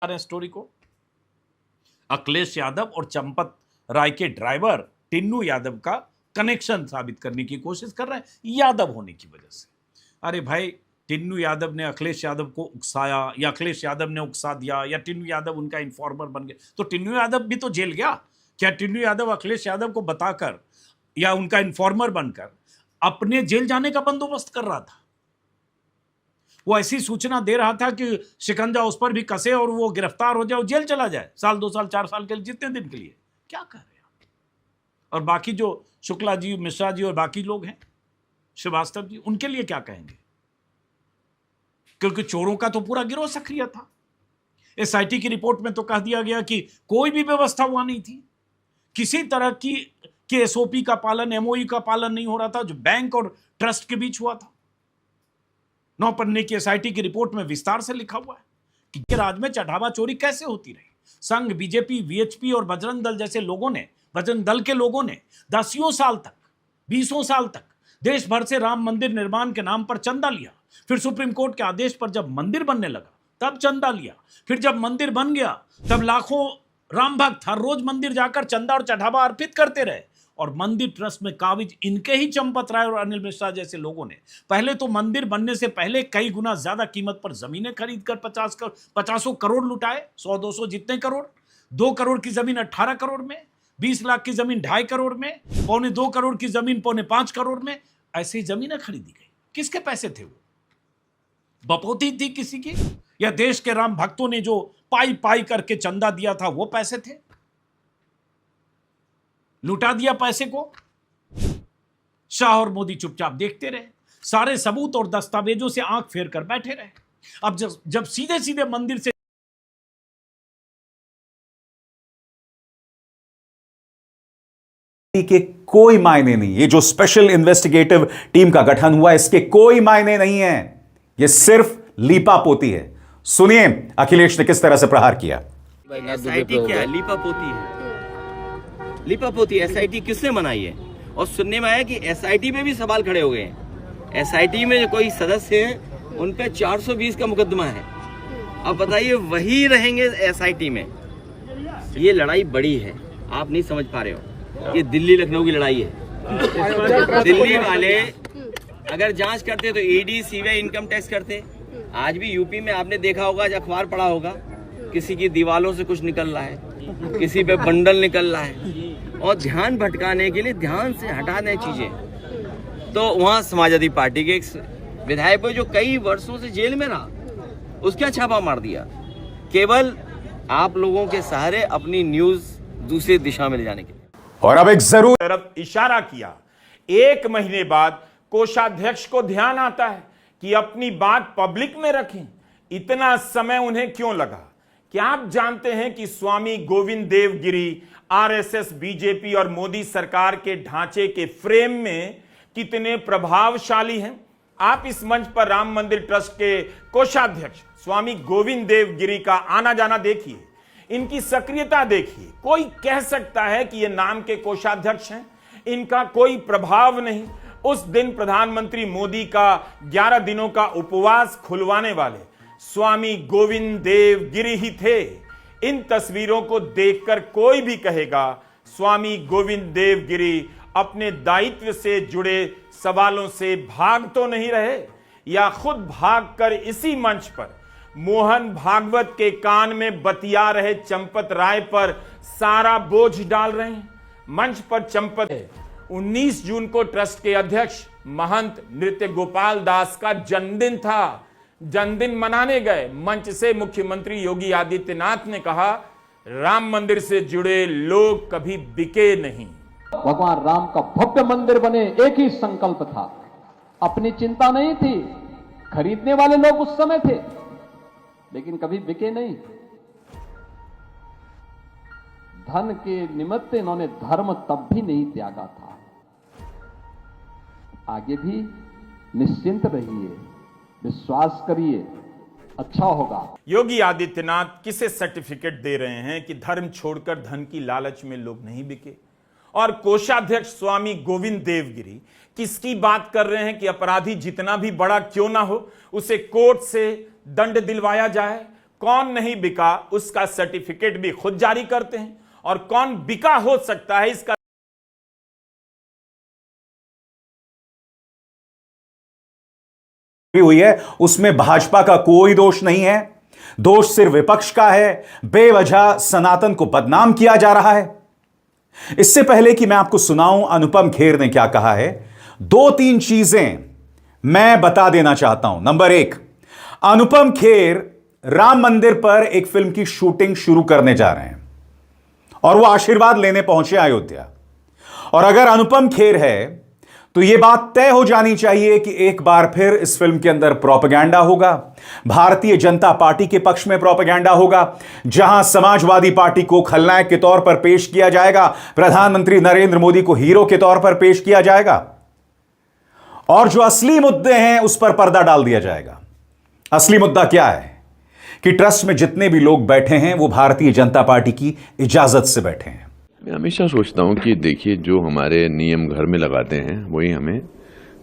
रहे स्टोरी को। अखिलेश यादव और चंपत राय के ड्राइवर टिन्नू यादव का कनेक्शन साबित करने की कोशिश कर रहे हैं यादव होने की वजह से। अरे भाई, टिन्नू यादव ने अखिलेश यादव को उकसाया या अखिलेश यादव ने उकसा दिया या टिन्नू यादव उनका इन्फॉर्मर बन गया, तो टिन्नू यादव भी तो जेल गया। क्या टिन्नू यादव अखिलेश यादव को बताकर या उनका इन्फॉर्मर बनकर अपने जेल जाने का बंदोबस्त कर रहा था? वो ऐसी सूचना दे रहा था कि शिकंजा उस पर भी कसे और वो गिरफ्तार हो जाए, जेल चला जाए, साल 2 साल 4 साल के लिए, जितने दिन के लिए। क्या कर रहे हैं? और बाकी जो शुक्ला जी, मिश्रा जी और बाकी लोग हैं, श्रीवास्तव जी, उनके लिए क्या कहेंगे? क्योंकि चोरों का तो पूरा गिरोह सक्रिय था। एसआईटी की रिपोर्ट में तो कह दिया गया कि कोई भी व्यवस्था वहां नहीं थी, किसी तरह की एसओपी का पालन, एमओयू का पालन नहीं हो रहा था, जो बैंक और ट्रस्ट के बीच हुआ था। 9 पन्ने की एसआईटी की रिपोर्ट में विस्तार से लिखा हुआ है कि राज्य में चढ़ावा चोरी कैसे होती रही। संघ, बीजेपी, वीएचपी और बजरंग दल जैसे लोगों ने, बजरंग दल के लोगों ने 10 साल तक, 20 साल तक देश भर से राम मंदिर निर्माण के नाम पर चंदा लिया। फिर सुप्रीम कोर्ट के आदेश पर जब मंदिर बनने लगा तब चंदा लिया। फिर जब मंदिर बन गया तब लाखों राम भक्त हर रोज मंदिर जाकर चंदा और चढ़ावा अर्पित करते रहे। और मंदिर ट्रस्ट में काबिज इनके ही चंपत राय और अनिल मिश्रा जैसे लोगों ने पहले तो मंदिर बनने से पहले कई गुना ज्यादा कीमत पर जमीनें खरीदकर 50 करोड़ लुटाए, 100-200 जितने करोड़। 2 करोड़ की जमीन 18 करोड़ में, 20 लाख की जमीन 2.5 करोड़ में, 2.25 करोड़ की जमीन 2.25 करोड़ में, ऐसी जमीनें खरीदी गई। किसके पैसे थे वो? बपोती थी किसी की, या देश के राम भक्तों ने जो पाई पाई करके चंदा दिया था वो पैसे थे? लुटा दिया पैसे को। शाह और मोदी चुपचाप देखते रहे, सारे सबूत और दस्तावेजों से आंख फेर कर बैठे रहे। अब जब सीधे सीधे मंदिर से के कोई मायने नहीं, ये जो स्पेशल इन्वेस्टिगेटिव टीम का गठन हुआ इसके कोई मायने नहीं है, ये सिर्फ लीपापोती है। सुनिए अखिलेश ने किस तरह से प्रहार किया। एसआईटी क्या है? लीपापोती है। लीपापोती एसआईटी किसने बनाई है? और सुनने में आया कि एसआईटी में भी सवाल खड़े हो गए हैं। एसआईटी में जो कोई सदस्य हैं उन पे 420 का मुकदमा है। अब बताइए वही रहेंगे एसआईटी में? ये लड़ाई बड़ी है, आप नहीं समझ पा रहे हो। ये दिल्ली लखनऊ की लड़ाई है। दिल्ली वाले अगर जांच करते तो ईडी, सीबीआई, इनकम टैक्स करते। आज भी यूपी में आपने देखा होगा, अखबार पढ़ा होगा, किसी की दीवालों से कुछ निकल रहा है, किसी पे बंडल निकल रहा है, और ध्यान भटकाने के लिए, ध्यान से हटाने चीजें। तो वहाँ समाजवादी पार्टी के एक विधायक जो कई वर्षों से जेल में रहा, उसका छापा मार दिया, केवल आप लोगों के सहारे अपनी न्यूज दूसरी दिशा में ले जाने के लिए। और अब एक जरूर तरफ इशारा किया। 1 महीने बाद कोषाध्यक्ष को ध्यान आता है कि अपनी बात पब्लिक में रखें। इतना समय उन्हें क्यों लगा? क्या आप जानते हैं कि स्वामी गोविंद देव गिरी आरएसएस, बीजेपी और मोदी सरकार के ढांचे के फ्रेम में कितने प्रभावशाली हैं? आप इस मंच पर राम मंदिर ट्रस्ट के कोषाध्यक्ष स्वामी गोविंद देव गिरी का आना जाना देखिए, इनकी सक्रियता देखिए। कोई कह सकता है कि ये नाम के कोषाध्यक्ष हैं, इनका कोई प्रभाव नहीं। उस दिन प्रधानमंत्री मोदी का 11 दिनों का उपवास खुलवाने वाले स्वामी गोविंद देव गिरी ही थे। इन तस्वीरों को देखकर कोई भी कहेगा स्वामी गोविंद देव गिरी अपने दायित्व से जुड़े सवालों से भाग तो नहीं रहे, या खुद भागकर इसी मंच पर मोहन भागवत के कान में बतिया रहे चंपत राय पर सारा बोझ डाल रहे हैं। मंच पर चंपत 19 जून को ट्रस्ट के अध्यक्ष महंत नृत्य गोपाल दास का जन्मदिन था। जन्मदिन मनाने गए मंच से मुख्यमंत्री योगी आदित्यनाथ ने कहा, राम मंदिर से जुड़े लोग कभी बिके नहीं। भगवान राम का भव्य मंदिर बने, एक ही संकल्प था। अपनी चिंता नहीं थी, खरीदने वाले लोग उस समय थे, लेकिन कभी बिके नहीं। धन के निमित्त इन्होंने धर्म तब भी नहीं त्यागा था। आगे भी निश्चिंत रहिए, विश्वास करिए, अच्छा होगा। योगी आदित्यनाथ किसे सर्टिफिकेट दे रहे हैं कि धर्म छोड़कर धन की लालच में लोग नहीं बिके? और कोषाध्यक्ष स्वामी गोविंद देव गिरी किसकी बात कर रहे हैं कि अपराधी जितना भी बड़ा क्यों ना हो उसे कोर्ट से दंड दिलवाया जाए, कौन नहीं बिका उसका सर्टिफिकेट भी खुद जारी करते हैं, और कौन बिका हो सकता है इसका हुई है, उसमें भाजपा का कोई दोष नहीं है। दोष सिर्फ विपक्ष का है। बेवजह सनातन को बदनाम किया जा रहा है। इससे पहले कि मैं आपको सुनाऊं अनुपम खेर ने क्या कहा है, 2-3 चीजें मैं बता देना चाहता हूं। नंबर 1, अनुपम खेर राम मंदिर पर एक फिल्म की शूटिंग शुरू करने जा रहे हैं और वो आशीर्वाद लेने पहुंचे अयोध्या। और अगर अनुपम खेर है तो यह बात तय हो जानी चाहिए कि एक बार फिर इस फिल्म के अंदर प्रोपेगेंडा होगा। भारतीय जनता पार्टी के पक्ष में प्रोपेगेंडा होगा, जहां समाजवादी पार्टी को खलनायक के तौर पर पेश किया जाएगा, प्रधानमंत्री नरेंद्र मोदी को हीरो के तौर पर पेश किया जाएगा, और जो असली मुद्दे हैं उस पर पर्दा डाल दिया जाएगा। असली मुद्दा क्या है कि ट्रस्ट में जितने भी लोग बैठे हैं वो भारतीय जनता पार्टी की इजाजत से बैठे हैं। मैं हमेशा सोचता हूँ कि देखिए, जो हमारे नियम घर में लगाते हैं वही हमें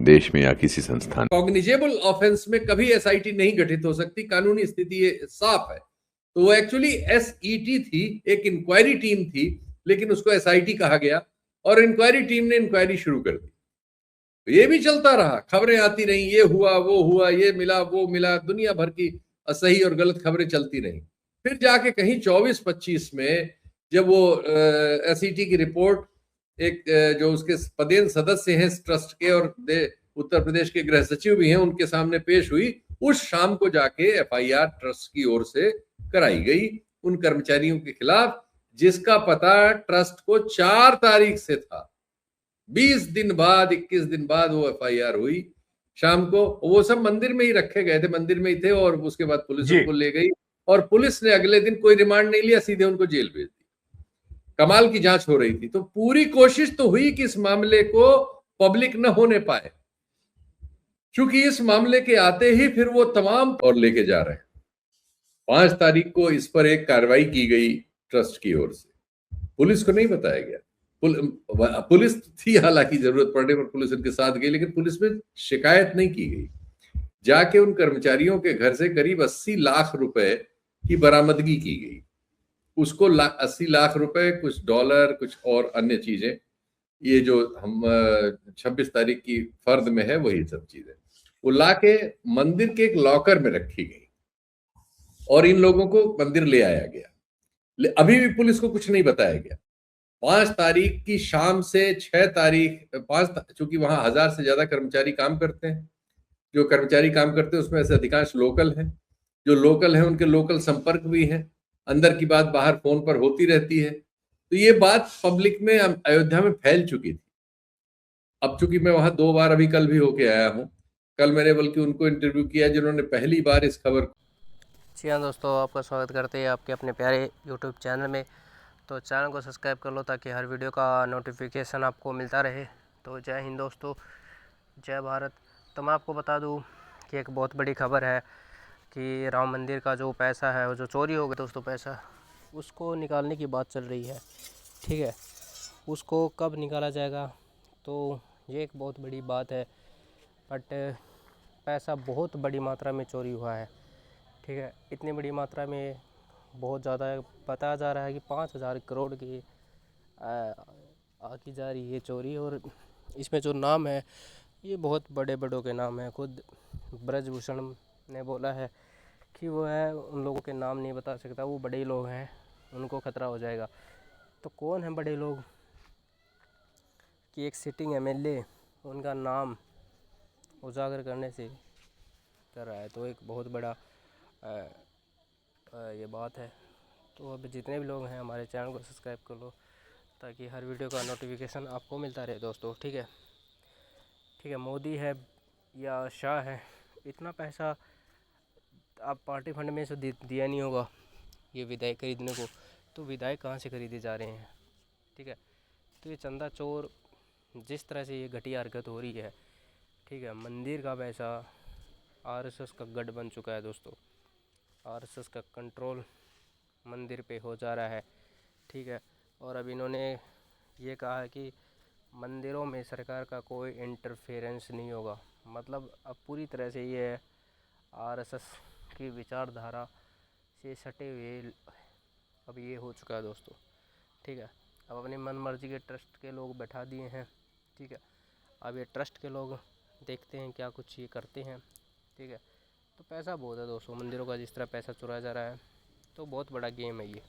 देश में या किसी संस्थान कॉग्निजेबल ऑफेंस में कभी एसआईटी नहीं गठित हो सकती। कानूनी स्थिति ये साफ है। तो वो एक्चुअली एसईटी थी, एक इंक्वायरी टीम थी, लेकिन उसको एसआईटी कहा गया और इंक्वायरी टीम ने इंक्वायरी शुरू कर दी। तो ये भी चलता रहा, खबरें आती रही, ये हुआ वो हुआ, ये मिला वो मिला, दुनिया भर की सही और गलत खबरें चलती रही। फिर जाके कहीं 24-25 में जब वो एसईटी की रिपोर्ट एक जो उसके पदेन सदस्य हैं इस ट्रस्ट के और उत्तर प्रदेश के गृह सचिव भी हैं, उनके सामने पेश हुई, उस शाम को जाके एफआईआर ट्रस्ट की ओर से कराई गई उन कर्मचारियों के खिलाफ जिसका पता ट्रस्ट को 4 तारीख से था। 20 दिन बाद, 21 दिन बाद वो एफआईआर हुई शाम को। वो सब मंदिर में ही रखे गए थे, मंदिर में ही थे, और उसके बाद पुलिस उनको ले गई और पुलिस ने अगले दिन कोई रिमांड नहीं लिया, सीधे उनको जेल भेज दिया। कमाल की जांच हो रही थी। तो पूरी कोशिश तो हुई कि इस मामले को पब्लिक न होने पाए, क्योंकि इस मामले के आते ही फिर वो तमाम और लेके जा रहे हैं। 5 तारीख को इस पर एक कार्रवाई की गई ट्रस्ट की ओर से, पुलिस को नहीं बताया गया। पुलिस थी, हालांकि जरूरत पड़ने पर पुलिस उनके साथ गई, लेकिन पुलिस में शिकायत नहीं की गई। जाके उन कर्मचारियों के घर से करीब 80 लाख रुपए की बरामदगी की गई। उसको 80 लाख रुपए, कुछ डॉलर, कुछ और अन्य चीजें, ये जो हम 26 तारीख की फर्द में है वही सब चीजें, वो लाके मंदिर के एक लॉकर में रखी गई और इन लोगों को मंदिर ले आया गया। अभी भी पुलिस को कुछ नहीं बताया गया। 5 तारीख की शाम से 6 तारीख, चूंकि वहां 1000 से ज्यादा कर्मचारी काम करते हैं, जो कर्मचारी काम करते हैं उसमें से अधिकांश लोकल हैं। जो लोकल हैं उनके लोकल संपर्क भी हैं, अंदर की बात बाहर फोन पर होती रहती है। तो ये बात पब्लिक में अयोध्या में फैल चुकी थी। अब चूंकि मैं वहां 2 बार अभी कल भी होके आया हूं, कल मैंने बल्कि उनको इंटरव्यू किया जिन्होंने पहली बार इस खबर को। जी हाँ दोस्तों, आपका स्वागत करते हैं आपके अपने प्यारे यूट्यूब चैनल में। तो चैनल को सब्सक्राइब कर लो ताकि हर वीडियो का नोटिफिकेशन आपको मिलता रहे। तो जय हिंद दोस्तों, जय भारत। तो मैं आपको बता दूं कि एक बहुत बड़ी खबर है कि राम मंदिर का जो पैसा है, वो जो चोरी हो गया दोस्तों पैसा, उसको निकालने की बात चल रही है। ठीक है, उसको कब निकाला जाएगा, तो ये एक बहुत बड़ी बात है। बट पैसा बहुत बड़ी मात्रा में चोरी हुआ है। ठीक है, इतनी बड़ी मात्रा में बहुत ज़्यादा बताया जा रहा है कि 5000 करोड़ की आकी जा रही है चोरी। और इसमें जो नाम है ये बहुत बड़े बड़ों के नाम है। खुद ब्रजभूषण ने बोला है कि वो है उन लोगों के नाम नहीं बता सकता, वो बड़े लोग हैं, उनको खतरा हो जाएगा। तो कौन है बड़े लोग कि एक सिटिंग एमएलए उनका नाम उजागर करने से कर रहा है, तो एक बहुत बड़ा ये बात है। तो अब जितने भी लोग हैं हमारे चैनल को सब्सक्राइब कर लो ताकि हर वीडियो का नोटिफिकेशन आपको मिलता रहे दोस्तों। ठीक है, ठीक है। मोदी है या शाह है, इतना पैसा आप पार्टी फंड में से दिया नहीं होगा ये विधायक खरीदने को, तो विधायक कहाँ से खरीदे जा रहे हैं। ठीक है, तो ये चंदा चोर जिस तरह से ये घटिया हरकत हो रही है, ठीक है, मंदिर का पैसा आरएसएस का गढ़ बन चुका है दोस्तों। आरएसएस का कंट्रोल मंदिर पे हो जा रहा है। ठीक है, और अब इन्होंने ये कहा है कि मंदिरों में सरकार का कोई इंटरफेरेंस नहीं होगा। मतलब अब पूरी तरह से ये आरएसएस की विचारधारा से सटे हुए अब ये हो चुका है दोस्तों, ठीक है। अब अपनी मन मर्जी के ट्रस्ट के लोग बैठा दिए हैं, ठीक है। अब ये ट्रस्ट के लोग देखते हैं क्या कुछ ये करते हैं, ठीक है। तो पैसा बहुत है दोस्तों, मंदिरों का जिस तरह पैसा चुराया जा रहा है, तो बहुत बड़ा गेम है ये।